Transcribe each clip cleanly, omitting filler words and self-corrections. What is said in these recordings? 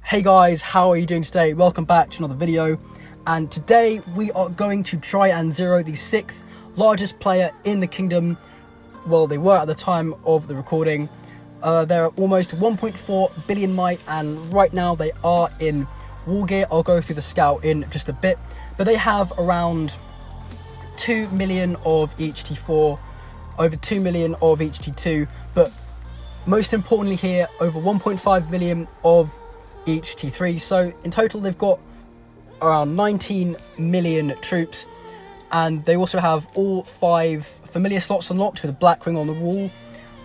Hey guys, how are you doing today? Welcome back to another video, and today we are going to try and zero the 6th largest player in the kingdom. Well, they were at the time of the recording. They're almost 1.4 billion might, and right now they are in war gear. I'll go through the scout in just a bit, but they have around 2 million of each T4, over 2 million of each T2, but most importantly here, over 1.5 million of each T3. So in total they've got around 19 million troops, and they also have all 5 familiar slots unlocked with a black ring on the wall.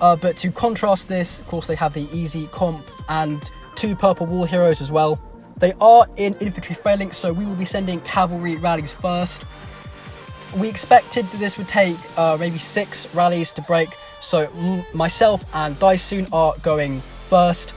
But to contrast this, of course, they have the easy comp and 2 purple wall heroes as well. They are in infantry phalanx, so we will be sending cavalry rallies first. We expected that this would take maybe 6 rallies to break, so myself and Daisun are going first.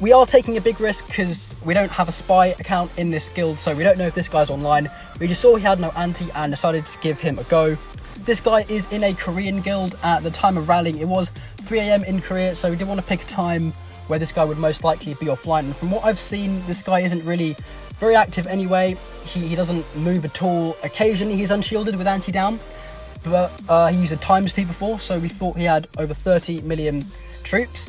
We are taking a big risk because we don't have a spy account in this guild, so we don't know if this guy's online. We just saw he had no anti and decided to give him a go. This guy is in a Korean guild. At the time of rallying, it was 3 AM in Korea, so we did want to pick a time where this guy would most likely be offline. And from what I've seen, this guy isn't really very active anyway. He doesn't move at all. Occasionally he's unshielded with anti-down, but he used a times 2 before, so we thought he had over 30 million troops,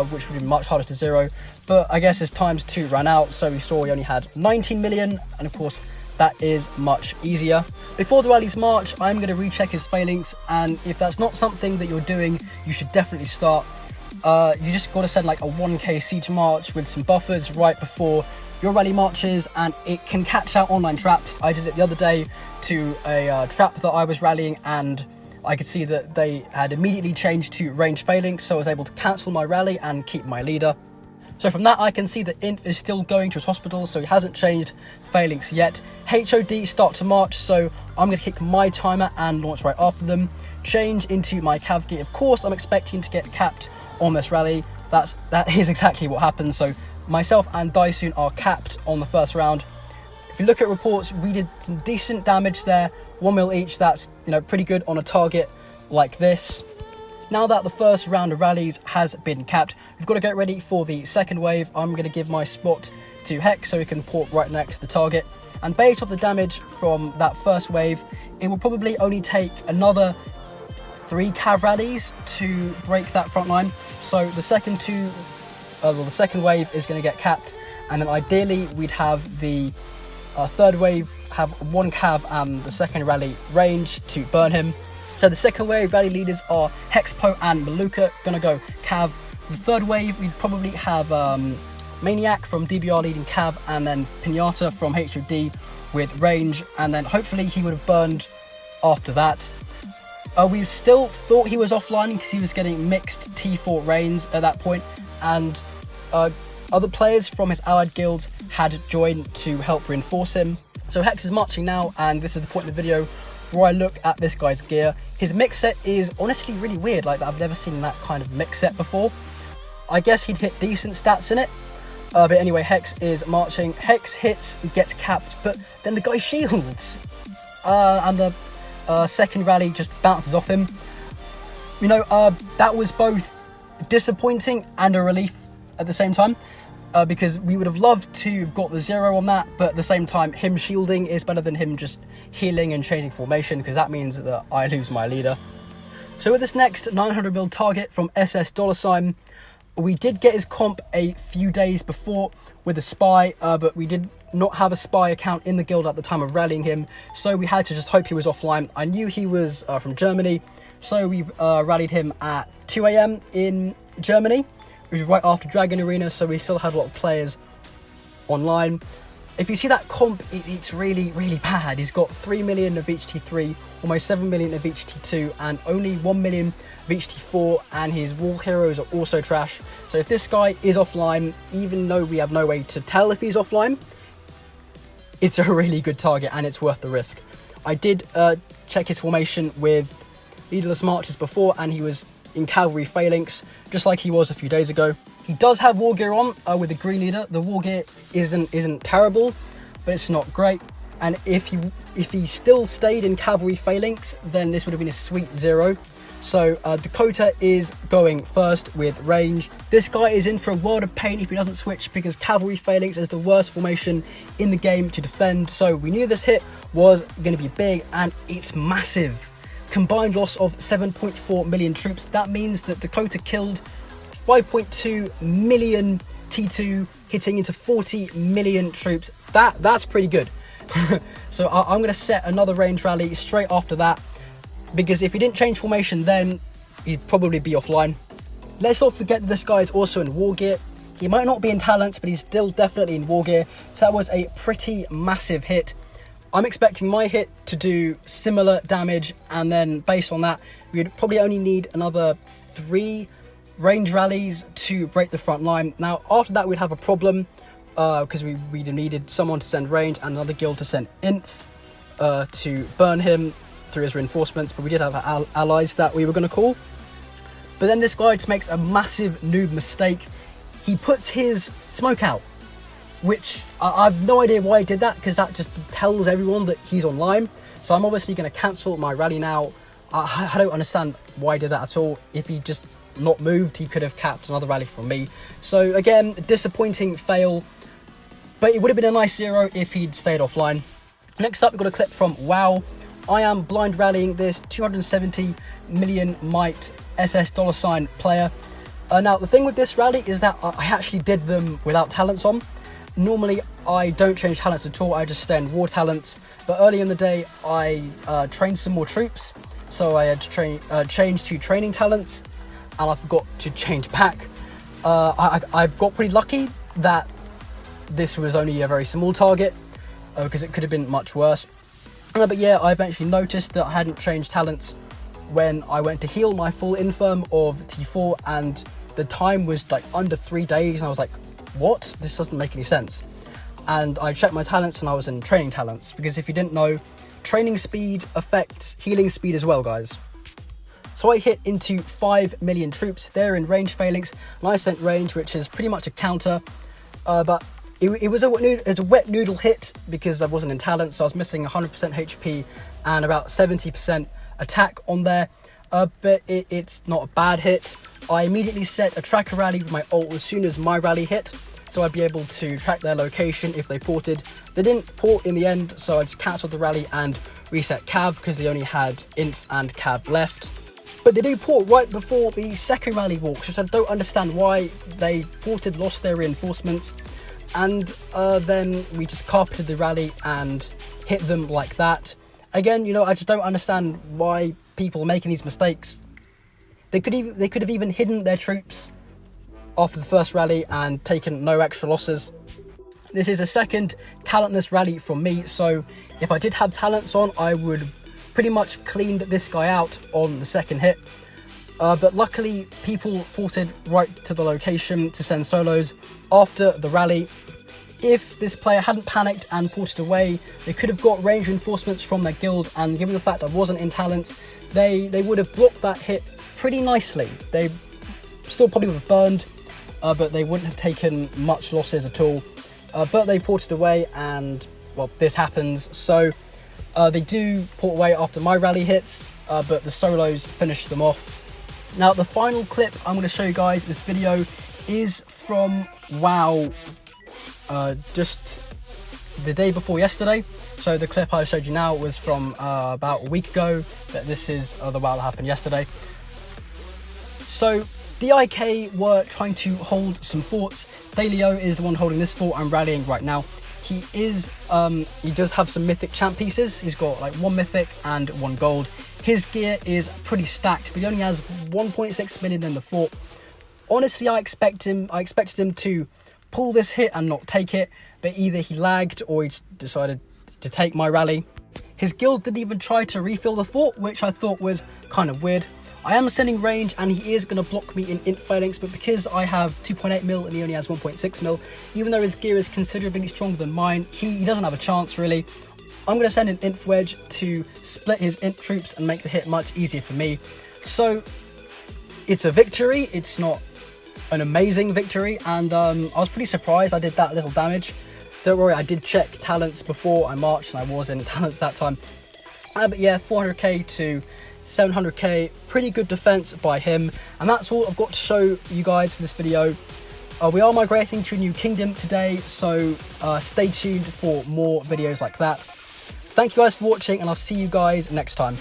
which would be much harder to zero. But I guess his times 2 ran out, so we saw he only had 19 million, and of course that is much easier. Before the rally's march, I'm going to recheck his phalanx, and if that's not something that you're doing, you should definitely start. You just got to send like a 1k siege march with some buffers right before your rally marches, and it can catch out online traps. I did it the other day to a trap that I was rallying, and I could see that they had immediately changed to range phalanx, so I was able to cancel my rally and keep my leader. So from that I can see that Int is still going to his hospital, so he hasn't changed phalanx yet. HOD start to march, so I'm going to kick my timer and launch right after them. Change into my cav gear. Of course I'm expecting to get capped on this rally. That is exactly what happened. So myself and Daisun are capped on the first round. If you look at reports, we did some decent damage there, 1 mil each. That's, you know, pretty good on a target like this. Now that the first round of rallies has been capped, we've got to get ready for the second wave. I'm going to give my spot to Hex so he can port right next to the target. And based off the damage from that first wave, it will probably only take another 3 cav rallies to break that front line. So the second wave is going to get capped, and then ideally we'd have the third wave have 1 cav and the second rally range to burn him. So the second wave rally leaders are Hexpo and Maluka, gonna go cav. The third wave we'd probably have Maniac from DBR leading cav, and then Pinata from HOD with range, and then hopefully he would have burned after that. We still thought he was offline because he was getting mixed T4 reigns at that point, and other players from his allied guild had joined to help reinforce him. So Hex is marching now, and this is the point in the video where I look at this guy's gear. His mix set is honestly really weird. Like, I've never seen that kind of mix set before. I guess he'd hit decent stats in it. But anyway, Hex is marching. Hex hits and gets capped, but then the guy shields. And the second rally just bounces off him. You know, that was both disappointing and a relief at the same time. Because we would have loved to have got the 0 on that, but at the same time, him shielding is better than him just healing and changing formation, because that means that I lose my leader. So with this next 900 mil target from SS $, we did get his comp a few days before with a spy, but we did not have a spy account in the guild at the time of rallying him, so we had to just hope he was offline. I knew he was from Germany, so we rallied him at 2 AM in Germany, which was right after Dragon Arena, so we still had a lot of players online. If you see that comp, it's really, really bad. He's got 3 million of each T3, almost 7 million of each T2, and only 1 million of each T4, and his wall heroes are also trash. So if this guy is offline, even though we have no way to tell if he's offline, it's a really good target and it's worth the risk. I did check his formation with leaderless marches before, and he was in cavalry phalanx, just like he was a few days ago. He does have war gear on with the green leader. The war gear isn't terrible, but it's not great. And if he still stayed in cavalry phalanx, then this would have been a sweet 0. So Dakota is going first with range. This guy is in for a world of pain if he doesn't switch, because cavalry phalanx is the worst formation in the game to defend. So we knew this hit was going to be big, and it's massive. Combined loss of 7.4 million troops. That means that Dakota killed 5.2 million T2, hitting into 40 million troops. That's pretty good. So I'm going to set another range rally straight after that, because if he didn't change formation, then he'd probably be offline. Let's not forget that this guy is also in war gear. He might not be in talents, but he's still definitely in war gear. So that was a pretty massive hit. I'm expecting my hit to do similar damage, and then based on that, we'd probably only need another 3 range rallies to break the front line. Now, after that, we'd have a problem, because we needed someone to send range and another guild to send inf to burn him through his reinforcements, but we did have allies that we were going to call. But then this guy just makes a massive noob mistake. He puts his smoke out, which I have no idea why he did that, because that just tells everyone that he's online. So I'm obviously going to cancel my rally now. I don't understand why he did that at all. If he just not moved, he could have capped another rally from me. So again, disappointing fail, but it would have been a nice 0 if he'd stayed offline. Next up, we've got a clip from WoW. I am blind rallying this 270 million might SS $ player. Now, the thing with this rally is that I actually did them without talents on. Normally, I don't change talents at all, I just stay in war talents. But early in the day, I trained some more troops, so I had to change to training talents, and I forgot to change back. I got pretty lucky that this was only a very small target, because it could have been much worse. But yeah, I eventually noticed that I hadn't changed talents when I went to heal my full infirm of T4, and the time was like under 3 days, and I was like, what? This doesn't make any sense. And I checked my talents and I was in training talents, because if you didn't know, training speed affects healing speed as well, guys. So I hit into 5 million troops. They're in range phalanx, and I sent range, which is pretty much a counter, but it was a wet noodle hit because I wasn't in talent, so I was missing 100% HP and about 70% attack on there. But it's not a bad hit. I immediately set a tracker rally with my ult as soon as my rally hit, so I'd be able to track their location if they ported. They didn't port in the end, so I just cancelled the rally and reset cav, because they only had inf and cav left. But they do port right before the second rally walk, which I don't understand why. They ported, lost their reinforcements, and then we just carpeted the rally and hit them like that. Again, you know, I just don't understand why people are making these mistakes. They could have even hidden their troops after the first rally and taken no extra losses. This is a second talentless rally from me, so if I did have talents on, I would pretty much cleaned this guy out on the second hit. But luckily, people ported right to the location to send solos after the rally. If this player hadn't panicked and ported away, they could have got range reinforcements from their guild, and given the fact I wasn't in talents, they would have blocked that hit pretty nicely. They still probably would have burned, but they wouldn't have taken much losses at all. But they ported away, and well, this happens. So they do port away after my rally hits, but the solos finish them off. Now, the final clip I'm going to show you guys in this video is from WoW, just the day before yesterday. So the clip I showed you now was from about a week ago, but this is the WoW that happened yesterday. So the IK were trying to hold some forts. Thalio is the one holding this fort I'm rallying right now. He does have some mythic champ pieces. He's got like 1 mythic and 1 gold. His gear is pretty stacked, but he only has 1.6 million in the fort. Honestly, I expected him to pull this hit and not take it, but either he lagged or he decided to take my rally. His guild didn't even try to refill the fort, which I thought was kind of weird. I am sending range and he is going to block me in int phalanx, but because I have 2.8 mil and he only has 1.6 mil, even though his gear is considerably stronger than mine, he doesn't have a chance really. I'm going to send an inf wedge to split his int troops and make the hit much easier for me. So it's a victory, it's not an amazing victory, and I was pretty surprised I did that little damage. Don't worry, I did check talents before I marched and I was in talents that time. But yeah, 400k to 700k, pretty good defense by him. And that's all I've got to show you guys for this video. We are migrating to a new kingdom today, so stay tuned for more videos like that. Thank you guys for watching, and I'll see you guys next time.